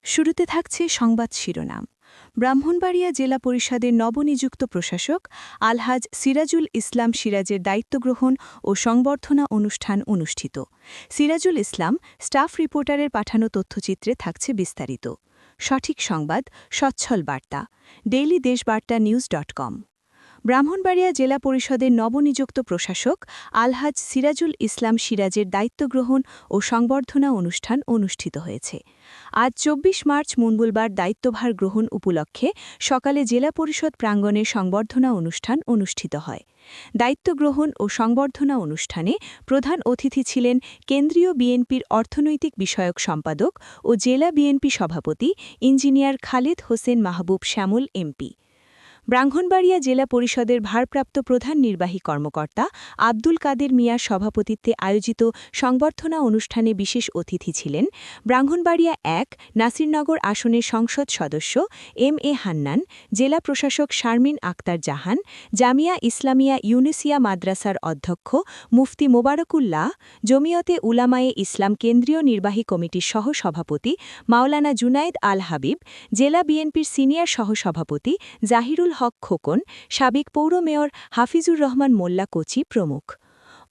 শুরুতে থাকছে সংবাদ শিরোনাম। ব্রাহ্মণবাড়িয়া জেলা পরিষদের নবনিযুক্ত প্রশাসক আলহাজ সিরাজুল ইসলাম সিরাজের দায়িত্ব গ্রহণ ও সংবর্ধনা অনুষ্ঠান অনুষ্ঠিত। সিরাজুল ইসলাম স্টাফ রিপোর্টারের পাঠানো তথ্যচিত্রে থাকছে বিস্তারিত। সঠিক সংবাদ, সচ্ছল বার্তা। ডেইলি দেশবার্তা নিউজ.com। ব্রাহ্মণবাড়িয়া জেলা পরিষদের নবনিযুক্ত প্রশাসক আলহাজ সিরাজুল ইসলাম সিরাজের দায়িত্ব গ্রহণ ও সংবর্ধনা অনুষ্ঠান অনুষ্ঠিত হয়েছে। আজ ২৪ মার্চ মঙ্গলবার দায়িত্বভার গ্রহণ উপলক্ষে সকালে জেলা পরিষদ প্রাঙ্গণে সংবর্ধনা অনুষ্ঠান অনুষ্ঠিত হয়। দায়িত্ব গ্রহণ ও সংবর্ধনা অনুষ্ঠানে প্রধান অতিথি ছিলেন কেন্দ্রীয় বিএনপির অর্থনৈতিক বিষয়ক সম্পাদক ও জেলা বিএনপি সভাপতি ইঞ্জিনিয়ার খালেদ হোসেন মাহবুব শ্যামল এমপি। ব্রাহ্মণবাড়িয়া জেলা পরিষদের ভারপ্রাপ্ত প্রধান নির্বাহী কর্মকর্তা আব্দুল কাদের মিয়ার সভাপতিত্বে আয়োজিত সংবর্ধনা অনুষ্ঠানে বিশেষ অতিথি ছিলেন ব্রাহ্মণবাড়িয়া ১ নাসিরনগর আসনের সংসদ সদস্য এম.এ. হান্নান, জেলা প্রশাসক শারমিন আক্তার জাহান, জামিয়া ইসলামিয়া ইউনুসিয়া মাদ্রাসার অধ্যক্ষ মুফতি মোবারকুল্লাহ, জমিয়তে উলামায়ে ইসলাম কেন্দ্রীয় নির্বাহী কমিটির সহ-সভাপতি মাওলানা জুনায়েদ আল হাবিব, জেলা বিএনপির সিনিয়র সহ-সভাপতি জাহিরুল হক খোকন, সাবেক পৌর মেয়র হাফিজুর রহমান মোল্লা কোচি প্রমুখ।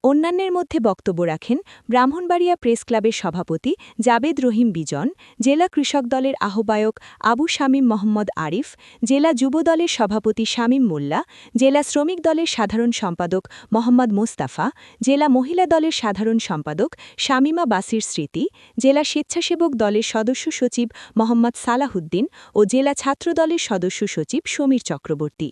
অন্যান্যের মধ্যে বক্তব্য রাখেন ব্রাহ্মণবাড়িয়া প্রেস ক্লাবের সভাপতি জাবেদ রহিম বিজন, জেলা কৃষক দলের আহ্বায়ক আবু শামীম মোহাম্মদ আরিফ, জেলা যুব দলের সভাপতি শামীম মোল্লা, জেলা শ্রমিক দলের সাধারণ সম্পাদক মোহাম্মদ মোস্তাফা, জেলা মহিলা দলের সাধারণ সম্পাদক শামীমা বাসির স্মৃতি, জেলা স্বেচ্ছাসেবক দলের সদস্য সচিব মোহাম্মদ সালাহুদ্দিন ও জেলা ছাত্র দলের সদস্য সচিব সমীর চক্রবর্তী।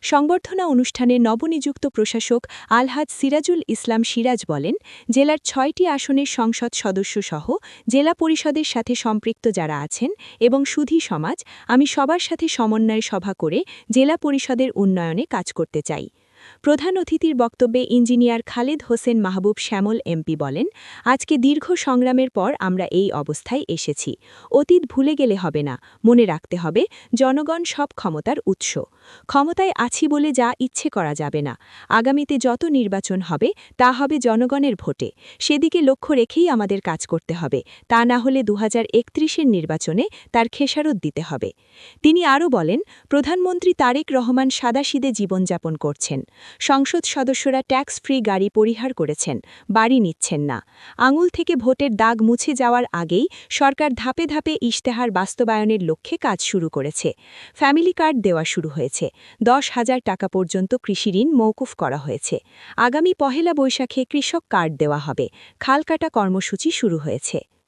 সংবর্ধনা অনুষ্ঠানে নবনিযুক্ত প্রশাসক আলহাজ সিরাজুল ইসলাম সিরাজ বলেন, জেলার ৬টি আসনের সংসদ সদস্যসহ জেলা পরিষদের সাথে সম্পৃক্ত যারা আছেন এবং সুধী সমাজ, আমি সবার সাথে সমন্বয় সভা করে জেলা পরিষদের উন্নয়নে কাজ করতে চাই। প্রধান অতিথির বক্তব্যে ইঞ্জিনিয়ার খালেদ হোসেন মাহবুব শ্যামল এমপি বলেন, আজকে দীর্ঘ সংগ্রামের পর আমরা এই অবস্থায় এসেছি। অতীত ভুলে গেলে হবে না, মনে রাখতে হবে জনগণ সব ক্ষমতার উৎস। ক্ষমতায় আছি বলে যা ইচ্ছে করা যাবে না। আগামীতে যত নির্বাচন হবে তা হবে জনগণের ভোটে, সেদিকে লক্ষ্য রেখেই আমাদের কাজ করতে হবে। তা না হলে ২০৩১-এর নির্বাচনে তার খেসারত দিতে হবে। তিনি আরও বলেন, প্রধানমন্ত্রী তারেক রহমান সাদাসিধে জীবনযাপন করছেন। সংসদ সদস্যরা ট্যাক্স ফ্রি গাড়ি পরিহার করেছেন, বাড়ি নিচ্ছেন না। আঙুল থেকে ভোটের দাগ মুছে যাওয়ার আগেই সরকার ধাপে ধাপে ইশতেহার বাস্তবায়নের লক্ষ্যে কাজ শুরু করেছে। ফ্যামিলি কার্ড দেওয়া শুরু হয়েছে। ১০,০০০ টাকা পর্যন্ত কৃষি ঋণ মওকুফ করা হয়েছে। আগামী পহেলা বৈশাখে কৃষক কার্ড দেওয়া হবে। খাল কাটা কর্মসূচি শুরু হয়েছে।